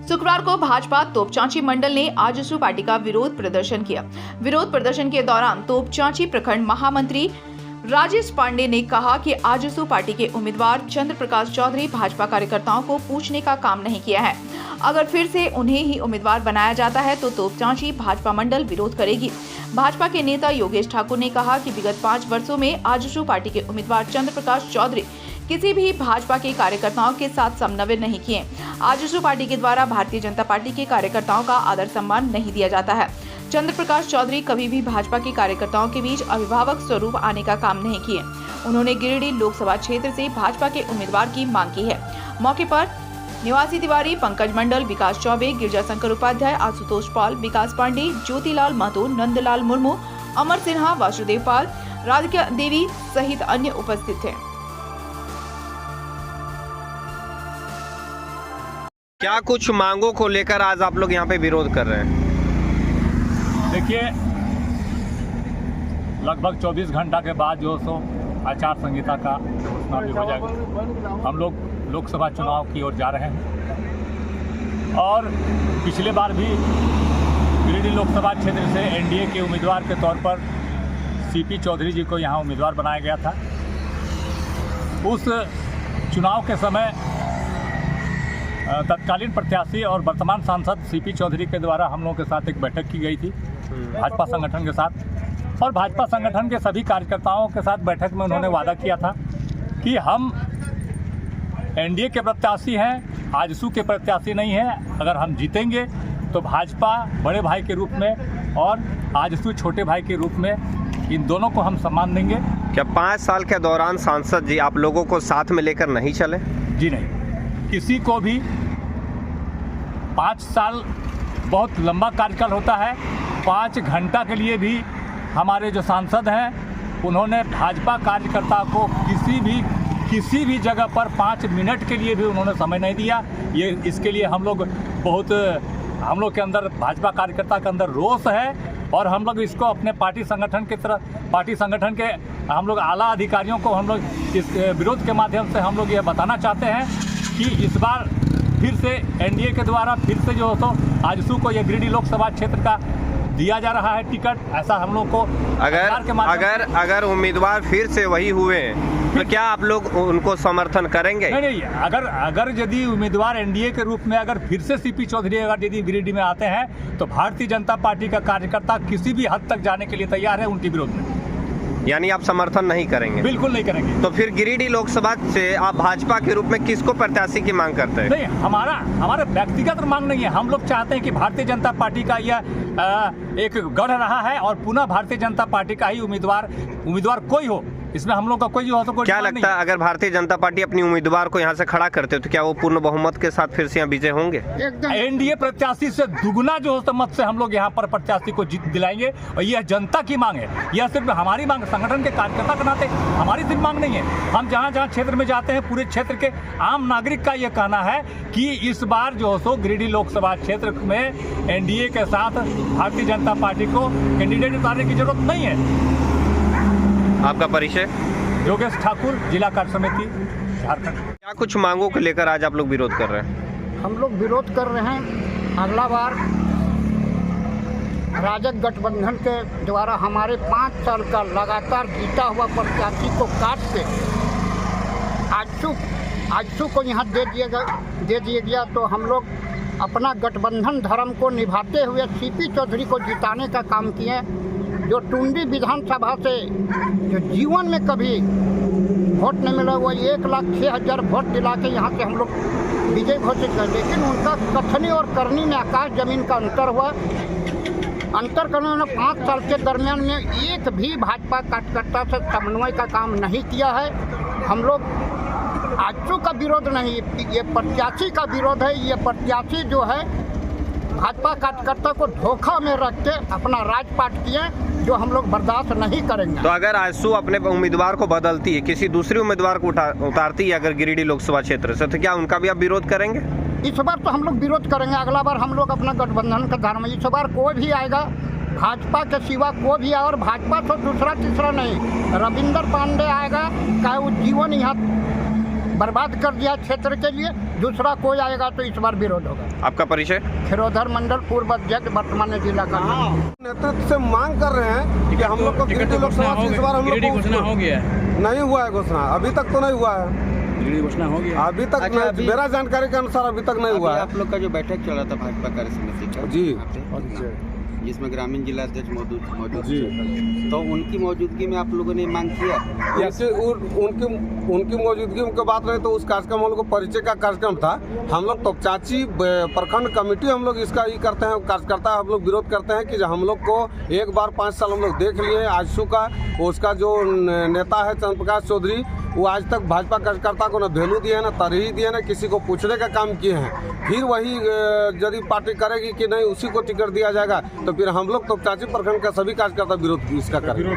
शुक्रवार को भाजपा तोपचांची मंडल ने आजसू पार्टी का विरोध प्रदर्शन किया। विरोध प्रदर्शन के दौरान तोपचांची प्रखंड महामंत्री राजेश पांडे ने कहा कि आजसू पार्टी के उम्मीदवार चंद्र प्रकाश चौधरी भाजपा कार्यकर्ताओं को पूछने का काम नहीं किया है। अगर फिर से उन्हें ही उम्मीदवार बनाया जाता है तो तोपचांची भाजपा मंडल विरोध करेगी। भाजपा के नेता योगेश ठाकुर ने कहा कि विगत 5 वर्षों में आजसू पार्टी के उम्मीदवार चंद्र प्रकाश चौधरी किसी भी भाजपा के कार्यकर्ताओं के साथ समन्वय नहीं किए। आजसू पार्टी के द्वारा भारतीय जनता पार्टी के कार्यकर्ताओं का आदर सम्मान नहीं दिया जाता है। चंद्र प्रकाश चौधरी कभी भी भाजपा के कार्यकर्ताओं के बीच अभिभावक स्वरूप आने का काम नहीं किए। उन्होंने गिरिडीह लोकसभा क्षेत्र से भाजपा के उम्मीदवार की मांग की है। मौके पर निवासी तिवारी, पंकज मंडल, विकास चौबे, गिरजाशंकर उपाध्याय, आशुतोष पाल, विकास पांडे, ज्योतिलाल महतो, नंदलाल मुर्मू, अमर सिन्हा, वासुदेव पाल, राधिका देवी सहित अन्य उपस्थित थे। क्या कुछ मांगों को लेकर आज आप लोग यहाँ पे विरोध कर रहे हैं? देखिए, लगभग 24 घंटा के बाद जो सो आचार संहिता का घोषणा भी हो जाएगा। हम लोग लोकसभा चुनाव की ओर जा रहे हैं और पिछले बार भी गिरिडीह लोकसभा क्षेत्र से एनडीए के उम्मीदवार के तौर पर सीपी चौधरी जी को यहाँ उम्मीदवार बनाया गया था। उस चुनाव के समय तत्कालीन प्रत्याशी और वर्तमान सांसद सीपी चौधरी के द्वारा हम लोगों के साथ एक बैठक की गई थी भाजपा संगठन के साथ, और भाजपा संगठन के सभी कार्यकर्ताओं के साथ बैठक में उन्होंने वादा किया था कि हम एनडीए के प्रत्याशी हैं, आजसू के प्रत्याशी नहीं हैं। अगर हम जीतेंगे तो भाजपा बड़े भाई के रूप में और आजसू छोटे भाई के रूप में इन दोनों को हम सम्मान देंगे। क्या 5 साल के दौरान सांसद जी आप लोगों को साथ में लेकर नहीं चले? जी नहीं, किसी को भी 5 साल बहुत लंबा कार्यकाल होता है। 5 घंटा के लिए भी हमारे जो सांसद हैं उन्होंने भाजपा कार्यकर्ता को किसी भी जगह पर 5 मिनट के लिए भी उन्होंने समय नहीं दिया। ये इसके लिए हम लोग के अंदर भाजपा कार्यकर्ता के अंदर रोष है और हम लोग इसको अपने पार्टी संगठन के हम लोग आला अधिकारियों को हम लोग इस विरोध के माध्यम से हम लोग ये बताना चाहते हैं कि इस बार फिर से एनडीए के द्वारा फिर से जो तो आजसू को ये गिरिडीह लोकसभा क्षेत्र का दिया जा रहा है टिकट। ऐसा हम लोग को अगर उम्मीदवार फिर से वही हुए तो क्या आप लोग उनको समर्थन करेंगे? नहीं, अगर यदि उम्मीदवार एनडीए के रूप में अगर फिर से सीपी चौधरी अगर यदि गिरिडीह में आते हैं तो भारतीय जनता पार्टी का कार्यकर्ता किसी भी हद तक जाने के लिए तैयार है उनके विरोध में। यानी आप समर्थन नहीं करेंगे? बिल्कुल नहीं करेंगे। तो फिर गिरिडीह लोकसभा से आप भाजपा के रूप में किसको प्रत्याशी की मांग करते हैं? नहीं, हमारा व्यक्तिगत मांग नहीं है। हम लोग चाहते हैं कि भारतीय जनता पार्टी का यह एक गढ़ रहा है और पुनः भारतीय जनता पार्टी का ही उम्मीदवार कोई हो, इसमें हम लोग का कोई हो तो कोई। क्या लगता है अगर भारतीय जनता पार्टी अपनी उम्मीदवार को यहाँ से खड़ा करते तो क्या वो पूर्ण बहुमत के साथ फिर से यहाँ विजय होंगे? एनडीए प्रत्याशी से दुगना जो हो मत से हम लोग यहाँ पर प्रत्याशी को जीत दिलाएंगे और यह जनता की मांग है। यह सिर्फ हमारी मांग, संगठन के कार्यकर्ता के नाते हमारी सिर्फ मांग नहीं है। हम जहाँ क्षेत्र में जाते हैं पूरे क्षेत्र के आम नागरिक का यह कहना है कि इस बार जो हो गिरिडीह लोकसभा क्षेत्र में एनडीए के साथ भारतीय जनता पार्टी को कैंडिडेट उतारने की जरूरत नहीं है। आपका परिचय? योगेश ठाकुर, जिला कार्य समिति, झारखंड। क्या कुछ मांगों को लेकर आज आप लोग विरोध कर रहे हैं? हम लोग विरोध कर रहे हैं। अगला बार राजग गठबंधन के द्वारा हमारे 5 साल का लगातार जीता हुआ प्रत्याशी को काट के आजसू को यहाँ दे दिया गया तो हम लोग अपना गठबंधन धर्म को निभाते हुए सीपी चौधरी को जिताने का काम किए। जो टुंडी विधानसभा से जो जीवन में कभी वोट नहीं मिला, वो 1,06,000 वोट दिला के यहाँ से हम लोग विजय घोषित कर। लेकिन उनका कथनी और करनी में आकाश जमीन का अंतर हुआ। अंतर करने में 5 साल के दरमियान में एक भी भाजपा कार्यकर्ता से समन्वय का काम नहीं किया है। हम लोग आजसू का विरोध नहीं, ये प्रत्याशी का विरोध है। ये प्रत्याशी जो है भाजपा कार्यकर्ता को धोखा में रख के अपना राजपाट किए, जो हम लोग बर्दाश्त नहीं करेंगे। तो अगर आजसू अपने उम्मीदवार को बदलती है, किसी दूसरे उम्मीदवार को उतारती है अगर गिरिडीह लोकसभा क्षेत्र से, तो क्या उनका भी आप विरोध करेंगे? इस बार तो हम लोग विरोध करेंगे। अगला बार हम लोग अपना गठबंधन का धर्म, इस बार कोई भी आएगा भाजपा के सिवा कोई भी आए, और भाजपा तो दूसरा तीसरा नहीं, रविंदर पांडे आएगा, चाहे वो जीवन यहाँ बर्बाद कर दिया क्षेत्र के लिए। दूसरा कोई आएगा तो इस बार विरोध होगा। आपका परिचय? खिरोधर मंडल, पूर्व अध्यक्ष, वर्तमान जिला का। नेतृत्व से मांग कर रहे हैं कि हम लोग को गिरिडीह लोकसभा से इस बार हम लोग को घोषणा हो गया है? नहीं हुआ है घोषणा, अभी तक तो नहीं हुआ है। घोषणा हो गया अभी तक नहीं, मेरा जानकारी के अनुसार अभी तक नहीं हुआ है। आप लोग का जो बैठक चला था भाजपा कार्य समिति का जी, जिसमें ग्रामीण जिला अध्यक्ष मौजूद जी, तो उनकी मौजूदगी में आप लोगों ने मांग किया? जैसे उनकी मौजूदगी उनके बात रहे तो उस कार्यक्रम हम लोग को परिचय का कार्यक्रम था। हम लोग तोपचांची प्रखंड कमेटी हम लोग इसका ये करते हैं, कार्यकर्ता हम लोग विरोध करते हैं कि हम लोग को एक बार 5 साल हम लोग देख लिए आजसू का, उसका जो नेता है चंद्र प्रकाश चौधरी, वो आज तक भाजपा कार्यकर्ता को न वैल्यू दिए न तरही दिए न किसी को पूछने का काम किए हैं। फिर वही यदि पार्टी करेगी कि नहीं उसी को टिकट दिया जाएगा तो फिर हम लोग तोपचांची प्रखंड का सभी कार्यकर्ता विरोध इसका करेंगे।